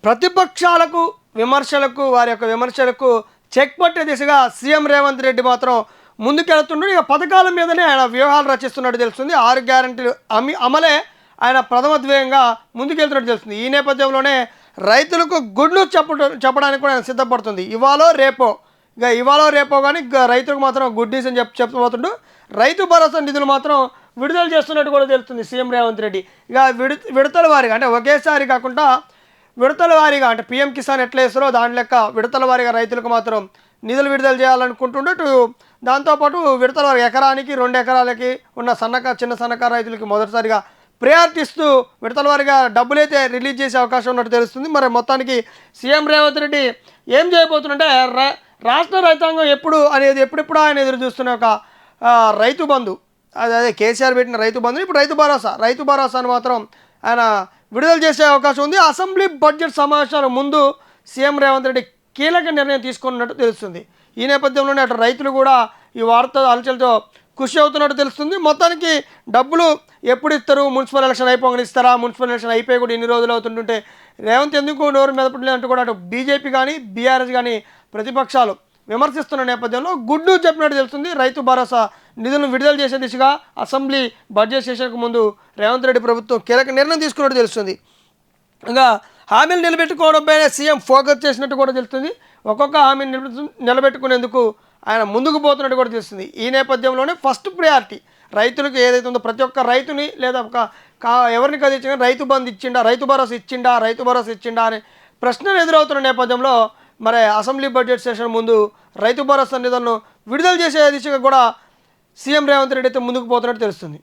ప్రతిపక్షాలకు విమర్శలకు వారి యొక్క విమర్శలకు చెక్ పట్టే దిశగా సీఎం రేవంత్ రెడ్డి మాత్రం ముందుకెళ్తున్నాడు. ఇక పథకాల మీదనే ఆయన వ్యూహాలు రచిస్తున్నట్టు తెలుస్తుంది. 6 గ్యారెంటీలు అమలే ఆయన ప్రథమ ధ్యేయంగా ముందుకెళ్తున్నట్టు తెలుస్తుంది. ఈ నేపథ్యంలోనే రైతులకు గుడ్ న్యూస్ చెప్పడానికి కూడా ఆయన సిద్ధపడుతుంది. ఇవాళో రేపో కానీ రైతులకు మాత్రం గుడ్ న్యూస్ అని చెప్పబోతుంటూ రైతు భరోసా నిధులు మాత్రం విడుదల చేస్తున్నట్టు కూడా తెలుస్తుంది సీఎం రేవంత్ రెడ్డి. ఇక విడతల వారీగా అంటే ఒకేసారి కాకుండా విడతల వారీగా అంటే పీఎం కిసాన్ ఎట్లా వేస్తారో దాని లెక్క విడతల వారీగా రైతులకు మాత్రం నిధులు విడుదల చేయాలనుకుంటుండే. దాంతోపాటు విడతల వారి ఎకరానికి 2 ఎకరాలకి ఉన్న చిన్న సన్నకారు రైతులకి మొదటిసారిగా ప్రయారిటీ ఇస్తూ విడతల వారిగా డబ్బులైతే రిలీజ్ చేసే అవకాశం ఉన్నట్టు తెలుస్తుంది. మరి మొత్తానికి సీఎం రేవంత్ రెడ్డి ఏం చేయబోతుందంటే రాష్ట్ర రైతాంగం ఎప్పుడెప్పుడు ఆయన ఎదురు చూస్తున్న ఒక రైతు బంధు, అదే కేసీఆర్ పెట్టిన రైతు బంధు, ఇప్పుడు రైతు భరోసాను మాత్రం ఆయన విడుదల చేసే అవకాశం ఉంది. అసెంబ్లీ బడ్జెట్ సమావేశాల ముందు సీఎం రేవంత్ రెడ్డి కీలక నిర్ణయం తీసుకున్నట్టు తెలుస్తుంది. ఈ నేపథ్యంలోనే అటు రైతులు కూడా ఈ వార్త హల్చల్తో ఖుషి అవుతున్నట్టు తెలుస్తుంది. మొత్తానికి డబ్బులు ఎప్పుడు ఇస్తారు, మున్సిపల్ ఎలక్షన్ అయిపోగానే ఇస్తారా, మున్సిపల్ ఎలక్షన్ అయిపోయి కూడా ఇన్ని రోజులు అవుతుంటుంటే రేవంత్ ఎందుకు నోరు మెదపట్లేదంటూ కూడా అటు బీజేపీ కానీ బీఆర్ఎస్ కానీ ప్రతిపక్షాలు విమర్శిస్తున్న నేపథ్యంలో గుడ్డు చెప్పినట్టు తెలుస్తుంది. రైతు భరోసా నిధులను విడుదల చేసే దిశగా అసెంబ్లీ బడ్జెట్ సెషన్కు ముందు రేవంత్ రెడ్డి ప్రభుత్వం కీలక నిర్ణయం తీసుకున్నట్టు తెలుస్తుంది. ఇంకా హామీలు నిలబెట్టుకోవడంపైన సీఎం ఫోకస్ చేసినట్టు కూడా తెలుస్తుంది. ఒక్కొక్క హామీని నిలబెట్టుకునేందుకు ఆయన ముందుకు పోతున్నట్టు కూడా తెలుస్తుంది. ఈ నేపథ్యంలోనే ఫస్ట్ ప్రయారిటీ రైతులకు ఏదైతే ఉందో ప్రతి ఒక్క రైతుని లేదా ఎవరిని కదిలించినా రైతు బంధు ఇచ్చిండా, రైతు భరోసా ఇచ్చిండా అనే ప్రశ్నలు ఎదురవుతున్న నేపథ్యంలో మరి అసెంబ్లీ బడ్జెట్ సెషన్ ముందు రైతు భరోసా నిధులను విడుదల చేసే దిశగా కూడా సీఎం రేవంత్ రెడ్డి అయితే ముందుకు పోతున్నట్టు తెలుస్తుంది.